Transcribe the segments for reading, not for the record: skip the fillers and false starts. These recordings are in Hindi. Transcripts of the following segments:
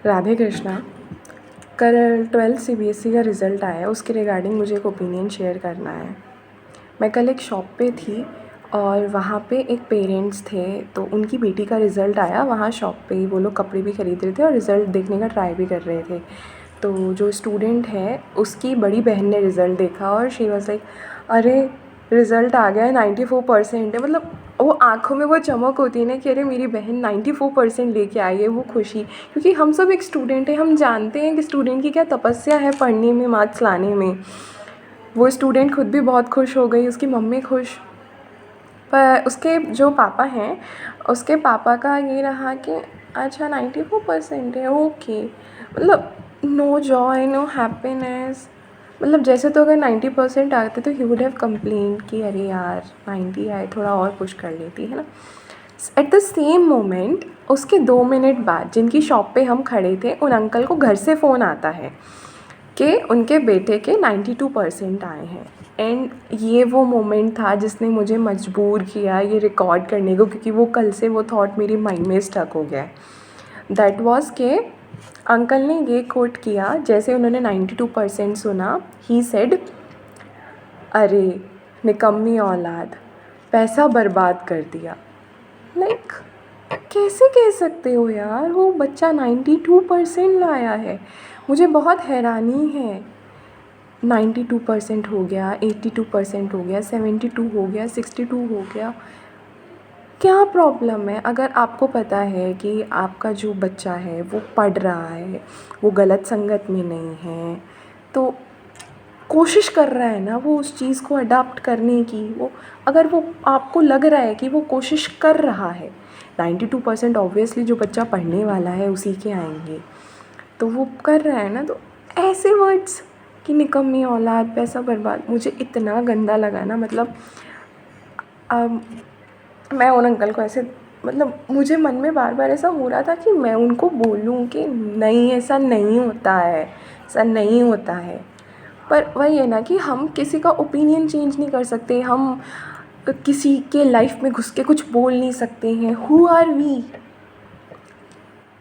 राधे कृष्णा। कल 12th सीबीएसई का रिज़ल्ट आया है, उसके रिगार्डिंग मुझे एक ओपिनियन शेयर करना है। मैं कल एक शॉप पे थी और वहाँ पे एक पेरेंट्स थे, तो उनकी बेटी का रिज़ल्ट आया। वहाँ शॉप पे ही वो लोग कपड़े भी ख़रीद रहे थे और रिज़ल्ट देखने का ट्राई भी कर रहे थे। तो जो स्टूडेंट है उसकी बड़ी बहन ने रिज़ल्ट देखा और शी वाज़ लाइक, अरे रिज़ल्ट आ गया है, 94% है। मतलब वो आँखों में वो चमक होती है ना कि अरे मेरी बहन 94% लेके आई है, वो खुशी। क्योंकि हम सब एक स्टूडेंट हैं, हम जानते हैं कि स्टूडेंट की क्या तपस्या है पढ़ने में, मार्क्स लाने में। वो स्टूडेंट खुद भी बहुत खुश हो गई, उसकी मम्मी खुश। पर उसके जो पापा हैं, उसके पापा का ये रहा कि अच्छा 94% है, ओके। मतलब नो जॉय, नो हैप्पीनेस। मतलब जैसे तो अगर 90% आते तो ही वुड हैव कंप्लेन कि अरे यार 90 आए, थोड़ा और पुश कर लेती, है ना। एट द सेम मोमेंट उसके 2 मिनट बाद जिनकी शॉप पे हम खड़े थे, उन अंकल को घर से फ़ोन आता है कि उनके बेटे के 92% आए हैं। एंड ये वो मोमेंट था जिसने मुझे मजबूर किया ये रिकॉर्ड करने को, क्योंकि वो कल से वो थॉट मेरी माइंड में स्टक हो गया है। दैट वॉज के अंकल ने ये कोट किया, जैसे उन्होंने 92% सुना, ही सेड, अरे निकम्मी औलाद, पैसा बर्बाद कर दिया। लाइक कैसे कह सकते हो यार, वो बच्चा 92% लाया है। मुझे बहुत हैरानी है। 92% हो गया, 82% हो गया, 72 हो गया, 62 हो गया, क्या प्रॉब्लम है? अगर आपको पता है कि आपका जो बच्चा है वो पढ़ रहा है, वो गलत संगत में नहीं है, तो कोशिश कर रहा है ना वो उस चीज़ को अडॉप्ट करने की, वो अगर वो आपको लग रहा है कि वो कोशिश कर रहा है, 92% ऑब्वियसली जो बच्चा पढ़ने वाला है उसी के आएंगे, तो वो कर रहा है ना। तो ऐसे वर्ड्स कि निकम्मी औलाद, पैसा बर्बाद, मुझे इतना गंदा लगा ना। मतलब मैं उन अंकल को ऐसे, मतलब मुझे मन में बार बार ऐसा हो रहा था कि मैं उनको बोलूं कि नहीं, ऐसा नहीं होता है, ऐसा नहीं होता है। पर वही है ना कि हम किसी का ओपिनियन चेंज नहीं कर सकते, हम किसी के लाइफ में घुस के कुछ बोल नहीं सकते हैं। Who are we?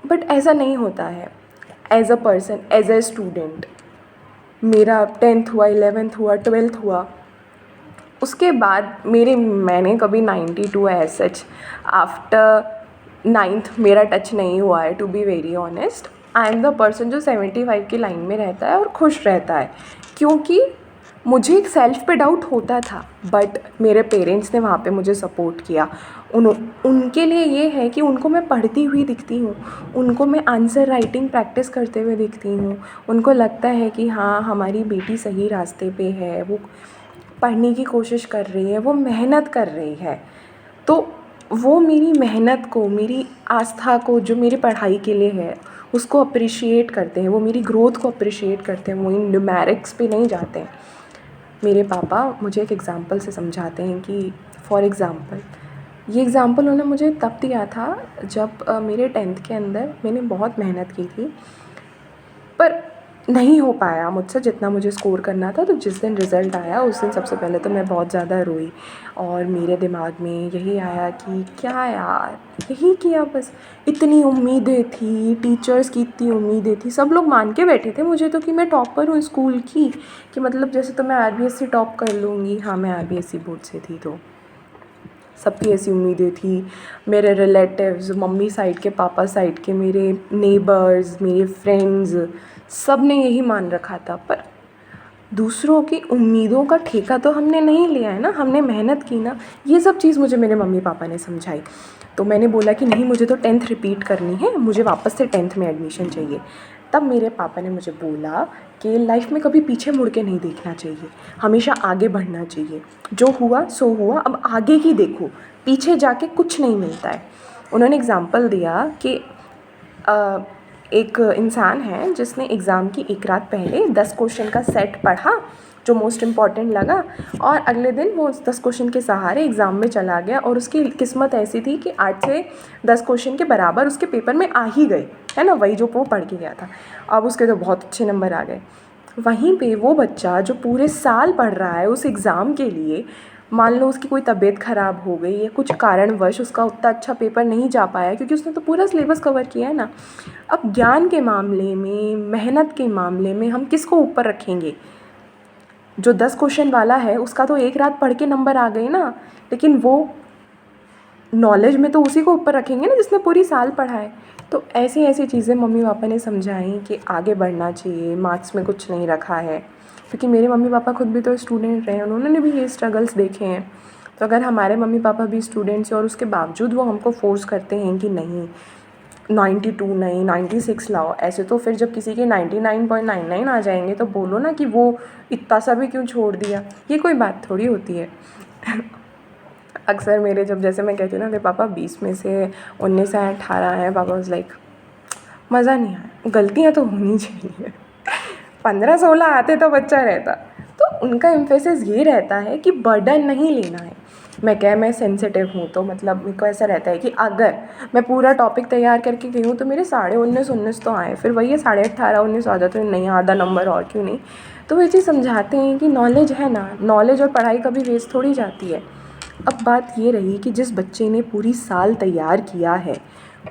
बट ऐसा नहीं होता है। As a person, as a student, मेरा 10th हुआ, 11th हुआ, 12th हुआ, उसके बाद मैंने कभी 92 एज सच आफ्टर 9th मेरा टच नहीं हुआ है, to be very honest. I am the person जो 75 की लाइन में रहता है और खुश रहता है, क्योंकि मुझे एक सेल्फ पे डाउट होता था, बट मेरे पेरेंट्स ने वहाँ पे मुझे सपोर्ट किया। उनके लिए ये है कि उनको मैं पढ़ती हुई दिखती हूँ, उनको मैं आंसर राइटिंग प्रैक्टिस करते हुए दिखती हूँ, उनको लगता है कि हाँ हमारी बेटी सही रास्ते पे है, वो पढ़ने की कोशिश कर रही है, वो मेहनत कर रही है। तो वो मेरी मेहनत को, मेरी आस्था को, जो मेरी पढ़ाई के लिए है, उसको अप्रिशिएट करते हैं, वो मेरी ग्रोथ को अप्रिशिएट करते हैं, वो इन न्यूमेरिक्स पे नहीं जाते हैं। मेरे पापा मुझे एक एग्ज़ाम्पल से समझाते हैं कि फॉर एग्ज़ाम्पल, ये एग्ज़ाम्पल उन्होंने मुझे तब दिया था जब मेरे 10th के अंदर मैंने बहुत मेहनत की थी, पर नहीं हो पाया मुझसे जितना मुझे स्कोर करना था। तो जिस दिन रिज़ल्ट आया उस दिन सबसे पहले तो मैं बहुत ज़्यादा रोई, और मेरे दिमाग में यही आया कि क्या यार, यही किया बस। इतनी उम्मीदें थी, टीचर्स की इतनी उम्मीदें थी, सब लोग मान के बैठे थे मुझे तो कि मैं टॉपर हूँ स्कूल की, कि मतलब जैसे तो मैं आरबीएससी टॉप कर लूँगी। हाँ, मैं आरबीएससी बोर्ड से थी, तो सबकी ऐसी उम्मीदें थी। मेरे रिलेटिव्स, मम्मी साइड के, पापा साइड के, मेरे नेबर्स, मेरे फ्रेंड्स, सब ने यही मान रखा था। पर दूसरों की उम्मीदों का ठेका तो हमने नहीं लिया है ना, हमने मेहनत की ना। ये सब चीज़ मुझे मेरे मम्मी पापा ने समझाई। तो मैंने बोला कि नहीं, मुझे तो 10th रिपीट करनी है, मुझे वापस से 10th में एडमिशन चाहिए। तब मेरे पापा ने मुझे बोला कि लाइफ में कभी पीछे मुड़ के नहीं देखना चाहिए, हमेशा आगे बढ़ना चाहिए। जो हुआ सो हुआ, अब आगे की देखो, पीछे जाके कुछ नहीं मिलता है। उन्होंने एग्ज़ाम्पल दिया कि एक इंसान है जिसने एग्ज़ाम की एक रात पहले 10 क्वेश्चन का सेट पढ़ा जो मोस्ट इम्पॉर्टेंट लगा, और अगले दिन वो उस 10 क्वेश्चन के सहारे एग्ज़ाम में चला गया, और उसकी किस्मत ऐसी थी कि 8 से 10 क्वेश्चन के बराबर उसके पेपर में आ ही गए, है ना, वही जो वो पढ़ के गया था। अब उसके तो बहुत अच्छे नंबर आ गए। वहीं पे वो बच्चा जो पूरे साल पढ़ रहा है उस एग्ज़ाम के लिए, मान लो उसकी कोई तबीयत ख़राब हो गई या कुछ कारणवश उसका उतना अच्छा पेपर नहीं जा पाया, क्योंकि उसने तो पूरा सिलेबस कवर किया है ना। अब ज्ञान के मामले में, मेहनत के मामले में हम किसको ऊपर रखेंगे? जो 10 क्वेश्चन वाला है उसका तो एक रात पढ़ के नंबर आ गए ना, लेकिन वो नॉलेज में तो उसी को ऊपर रखेंगे ना जिसने पूरी साल पढ़ा है। तो ऐसी ऐसी चीज़ें मम्मी पापा ने समझाई कि आगे बढ़ना चाहिए, मार्क्स में कुछ नहीं रखा है। क्योंकि मेरे मम्मी पापा खुद भी तो स्टूडेंट रहे हैं, उन्होंने भी ये स्ट्रगल्स देखे हैं। तो अगर हमारे मम्मी पापा भी स्टूडेंट्स हैं और उसके बावजूद वो हमको फोर्स करते हैं कि नहीं 92 नहीं 96 लाओ, ऐसे तो फिर जब किसी के 99.99 आ जाएंगे तो बोलो ना कि वो इतना सा भी क्यों छोड़ दिया। ये कोई बात थोड़ी होती है। अक्सर मेरे जब जैसे मैं कहती हूँ ना कि पापा 20 में से 19 है 18 है, पापा वाज लाइक मज़ा नहीं आया, गलतियाँ तो होनी चाहिए। 15-16 आते तो बच्चा रहता। तो उनका एम्फेसिस ये रहता है कि बर्डन नहीं लेना है। मैं सेंसिटिव हूँ, तो मतलब मेरे को ऐसा रहता है कि अगर मैं पूरा टॉपिक तैयार करके गई हूँ तो मेरे 19.5-19 तो आए, फिर वही 18.5-19 आ जाते हैं, नहीं आधा नंबर और क्यों नहीं। तो वो चीज़ समझाते हैं कि नॉलेज है ना, नॉलेज और पढ़ाई कभी वेस्ट थोड़ी जाती है। अब बात ये रही कि जिस बच्चे ने पूरी साल तैयार किया है,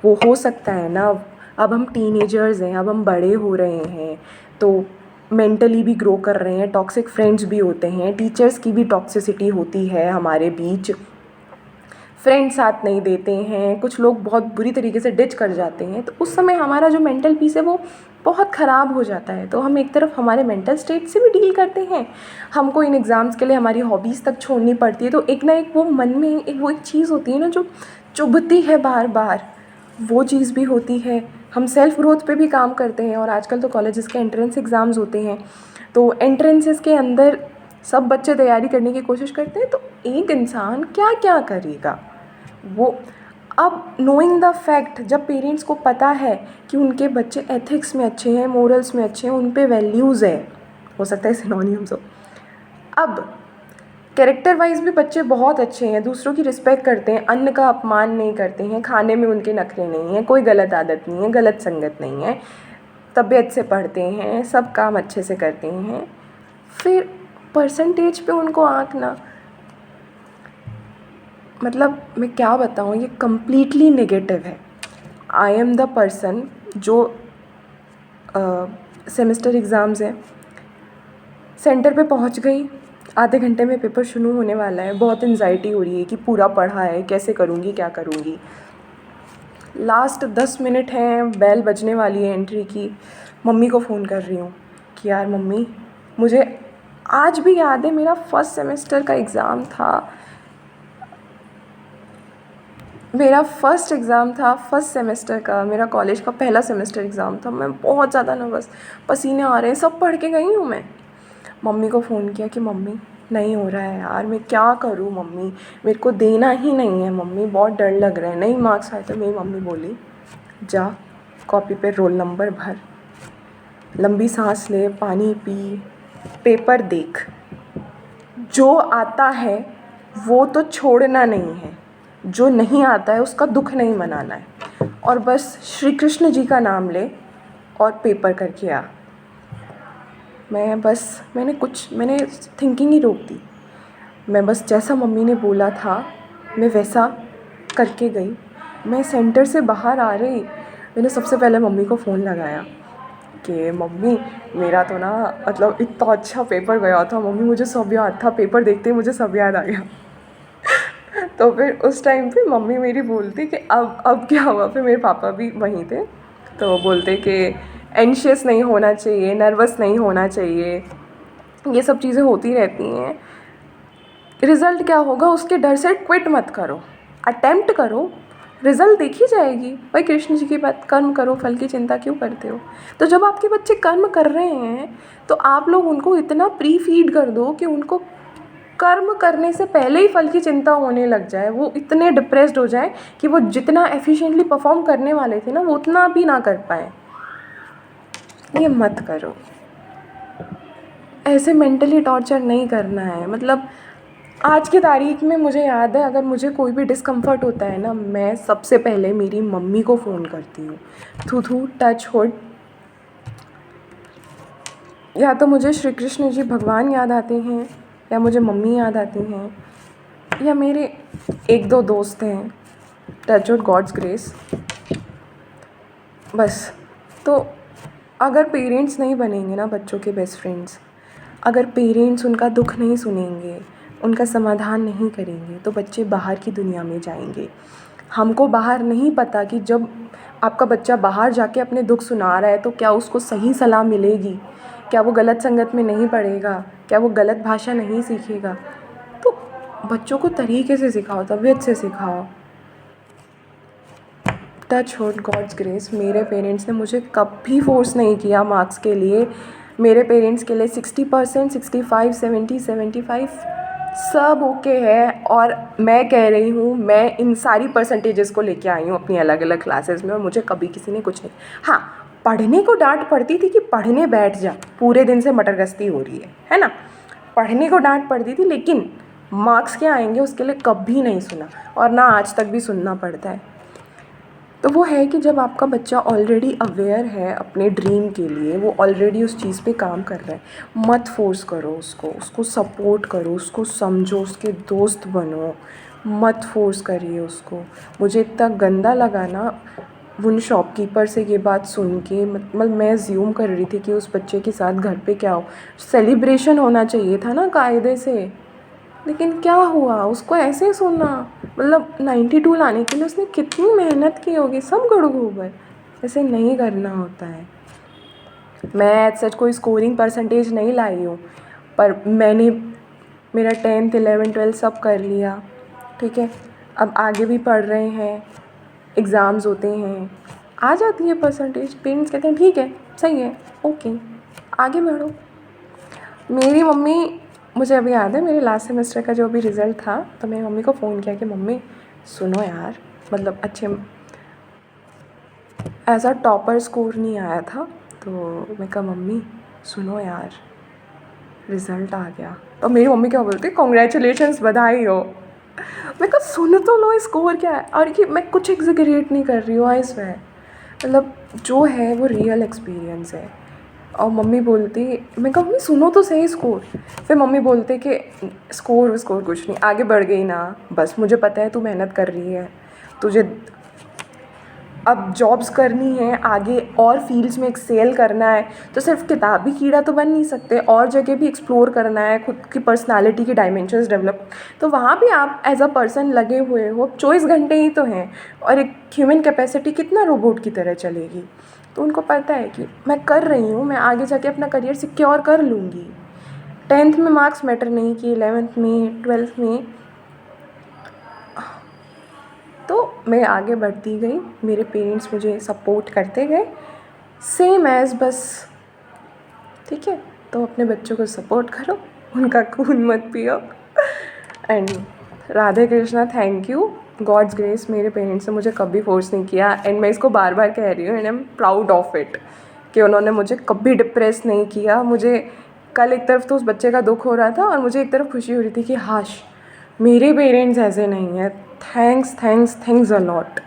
वो हो सकता है ना, अब हम टीनेजर्स हैं, अब हम बड़े हो रहे हैं, तो मेंटली भी ग्रो कर रहे हैं, टॉक्सिक फ्रेंड्स भी होते हैं, टीचर्स की भी टॉक्सिसिटी होती है हमारे बीच, फ्रेंड्स साथ नहीं देते हैं, कुछ लोग बहुत बुरी तरीके से डिच कर जाते हैं। तो उस समय हमारा जो मेंटल पीस है वो बहुत ख़राब हो जाता है। तो हम एक तरफ हमारे मेंटल स्टेट से भी डील करते हैं, हमको इन एग्ज़ाम्स के लिए हमारी हॉबीज़ तक छोड़नी पड़ती है। तो एक ना एक वो मन में वो एक चीज़ होती है ना जो चुभती है बार बार, वो चीज़ भी होती है। हम सेल्फ़ ग्रोथ पे भी काम करते हैं, और आजकल तो कॉलेजेस के एंट्रेंस एग्ज़ाम्स होते हैं, तो एंट्रेंसेस के अंदर सब बच्चे तैयारी करने की कोशिश करते हैं। तो एक इंसान क्या क्या करेगा वो, अब नोइंग द फैक्ट, जब पेरेंट्स को पता है कि उनके बच्चे एथिक्स में अच्छे हैं, मोरल्स में अच्छे हैं, उन पे वैल्यूज़ है, हो सकता है सिनोनिम्स हो। अब कैरेक्टर वाइज भी बच्चे बहुत अच्छे हैं, दूसरों की रिस्पेक्ट करते हैं, अन्न का अपमान नहीं करते हैं, खाने में उनके नखरे नहीं हैं, कोई गलत आदत नहीं है, गलत संगत नहीं है, तबीयत से पढ़ते हैं, सब काम अच्छे से करते हैं। फिर परसेंटेज पे उनको आँकना, मतलब मैं क्या बताऊँ, ये कम्प्लीटली नेगेटिव है। आई एम द पर्सन जो सेमेस्टर एग्ज़ाम्स हैं, सेंटर पे पहुंच गई, आधे घंटे में पेपर शुरू होने वाला है, बहुत एंजाइटी हो रही है कि पूरा पढ़ा है, कैसे करूँगी, क्या करूँगी। लास्ट 10 मिनट हैं, बेल बजने वाली है एंट्री की, मम्मी को फ़ोन कर रही हूँ कि यार मम्मी, मुझे आज भी याद है मेरा फर्स्ट सेमेस्टर का एग्ज़ाम था, मेरा फर्स्ट एग्ज़ाम था, फर्स्ट सेमेस्टर का, मेरा कॉलेज का पहला सेमेस्टर एग्ज़ाम था। मैं बहुत ज़्यादा नर्वस, पसीने आ रहे हैं, सब पढ़ के गई हूँ मैं। मम्मी को फ़ोन किया कि मम्मी नहीं हो रहा है यार, मैं क्या करूँ मम्मी, मेरे को देना ही नहीं है मम्मी, बहुत डर लग रहा है, नहीं मार्क्स आए। तो मेरी मम्मी बोली जा कॉपी पे रोल नंबर भर, लंबी सांस ले, पानी पी, पेपर देख, जो आता है वो तो छोड़ना नहीं है, जो नहीं आता है उसका दुख नहीं मनाना है, और बस श्री कृष्ण जी का नाम ले और पेपर करके आ। मैंने थिंकिंग ही रोक दी। मैं बस जैसा मम्मी ने बोला था मैं वैसा करके गई। मैं सेंटर से बाहर आ रही, मैंने सबसे पहले मम्मी को फ़ोन लगाया कि मम्मी मेरा तो ना मतलब इतना अच्छा पेपर गया था मम्मी, मुझे सब याद था, पेपर देखते ही मुझे सब याद आ गया। तो फिर उस टाइम पे मम्मी मेरी बोलती कि अब क्या हुआ। फिर मेरे पापा भी वहीं थे, तो वो बोलते कि एंशियस नहीं होना चाहिए, नर्वस नहीं होना चाहिए, ये सब चीज़ें होती रहती हैं, रिज़ल्ट क्या होगा उसके डर से क्विट मत करो, अटेम्प्ट करो, रिज़ल्ट देखी जाएगी। भाई कृष्ण जी की बात, कर्म करो फल की चिंता क्यों करते हो। तो जब आपके बच्चे कर्म कर रहे हैं तो आप लोग उनको इतना प्री फीड कर दो कि उनको कर्म करने से पहले ही फल की चिंता होने लग जाए, वो इतने डिप्रेस्ड हो जाए कि वो जितना एफिशिएंटली परफॉर्म करने वाले थे ना वो उतना भी ना कर पाए। ये मत करो, ऐसे मेंटली टॉर्चर नहीं करना है। मतलब आज की तारीख में मुझे याद है, अगर मुझे कोई भी डिस्कम्फर्ट होता है ना, मैं सबसे पहले मेरी मम्मी को फ़ोन करती हूँ। थू टच वुड, या तो मुझे श्री कृष्ण जी भगवान याद आते हैं या मुझे मम्मी याद आती हैं, या मेरे एक दो दोस्त हैं, टच वुड, गॉड्स ग्रेस, बस। तो अगर पेरेंट्स नहीं बनेंगे ना बच्चों के बेस्ट फ्रेंड्स, अगर पेरेंट्स उनका दुख नहीं सुनेंगे, उनका समाधान नहीं करेंगे, तो बच्चे बाहर की दुनिया में जाएंगे। हमको बाहर नहीं पता कि जब आपका बच्चा बाहर जाके अपने दुख सुना रहा है तो क्या उसको सही सलाह मिलेगी, क्या वो गलत संगत में नहीं पड़ेगा, क्या वो गलत भाषा नहीं सीखेगा। तो बच्चों को तरीके से सिखाओ, तबीयत से सिखाओ। टच वुड, गॉड्स ग्रेस, मेरे पेरेंट्स ने मुझे कभी फोर्स नहीं किया मार्क्स के लिए। मेरे पेरेंट्स के लिए 60%, 65, 70, 75 सब ओके है। और मैं कह रही हूँ, मैं इन सारी परसेंटेजेस को लेके आई हूँ अपनी अलग अलग क्लासेस में, और मुझे कभी किसी ने कुछ नहीं। हाँ, पढ़ने को डांट पड़ती थी कि पढ़ने बैठ जा, पूरे दिन से मटरगश्ती हो रही है ना, पढ़ने को डांट पड़ती थी, लेकिन मार्क्स क्या आएंगे उसके लिए कभी नहीं सुना, और ना आज तक भी सुनना पड़ता है। तो वो है कि जब आपका बच्चा ऑलरेडी अवेयर है अपने ड्रीम के लिए, वो ऑलरेडी उस चीज़ पे काम कर रहा है, मत फोर्स करो उसको सपोर्ट करो, उसको समझो, उसके दोस्त बनो, मत फोर्स करिए उसको। मुझे इतना गंदा लगा ना उन शॉपकीपर से ये बात सुन के, मतलब मैं ज़्यूम कर रही थी कि उस बच्चे के साथ घर पे क्या हो, सेलिब्रेशन होना चाहिए था ना कायदे से, लेकिन क्या हुआ, उसको ऐसे ही सुनना। मतलब 92 लाने के लिए उसने कितनी मेहनत की होगी, सब गड़ गोबर। ऐसे नहीं करना होता है। मैं एज सच कोई स्कोरिंग परसेंटेज नहीं लाई हूँ, पर मैंने मेरा 10th 11th 12th सब कर लिया, ठीक है। अब आगे भी पढ़ रहे हैं, एग्ज़ाम्स होते हैं, आ जाती है परसेंटेज, पेरेंट्स कहते हैं ठीक है, सही है, ओके, आगे बढ़ो। मेरी मम्मी, मुझे अभी याद है मेरे लास्ट सेमेस्टर का जो भी रिज़ल्ट था, तो मेरी मम्मी को फ़ोन किया कि मम्मी सुनो यार, मतलब अच्छे एज अ टॉपर स्कोर नहीं आया था, तो मैं कहा मम्मी सुनो यार रिज़ल्ट आ गया। तो मेरी मम्मी क्या बोलती, कॉन्ग्रेचुलेशंस, बधाई हो। मैं कहा सुन तो लो स्कोर क्या है, और कि मैं कुछ एग्जैगरेट नहीं कर रही हूँ, आई स्वेयर, मतलब जो है वो रियल एक्सपीरियंस है। और मम्मी बोलती, मैं कहा मम्मी सुनो तो सही स्कोर। फिर मम्मी बोलते कि स्कोर कुछ नहीं, आगे बढ़ गई ना, बस मुझे पता है तू मेहनत कर रही है, तुझे अब जॉब्स करनी है, आगे और फील्ड्स में एक्सेल करना है, तो सिर्फ किताबी कीड़ा तो बन नहीं सकते, और जगह भी एक्सप्लोर करना है, खुद की पर्सनालिटी की डायमेंशंस डेवलप, तो वहाँ भी आप एज अ पर्सन लगे हुए हो। 24 घंटे ही तो हैं, और एक ह्यूमन कैपेसिटी कितना रोबोट की तरह चलेगी। तो उनको पता है कि मैं कर रही हूँ, मैं आगे जाके अपना करियर सिक्योर कर लूँगी। 10th में मार्क्स मैटर नहीं किए, 11th में, 12th में, तो मैं आगे बढ़ती गई, मेरे पेरेंट्स मुझे सपोर्ट करते गए, सेम एज़, बस ठीक है। तो अपने बच्चों को सपोर्ट करो, उनका खून मत पियो। And Radhe Krishna, thank you, God's grace, मेरे पेरेंट्स ने मुझे कभी फोर्स नहीं किया, एंड मैं इसको बार बार कह रही हूँ, and I am proud of it कि उन्होंने मुझे कभी डिप्रेस नहीं किया। मुझे कल एक तरफ तो उस बच्चे का दुख हो रहा था, और मुझे एक तरफ खुशी हो रही थी कि हाश मेरे पेरेंट्स ऐसे नहीं हैं। Thanks a lot.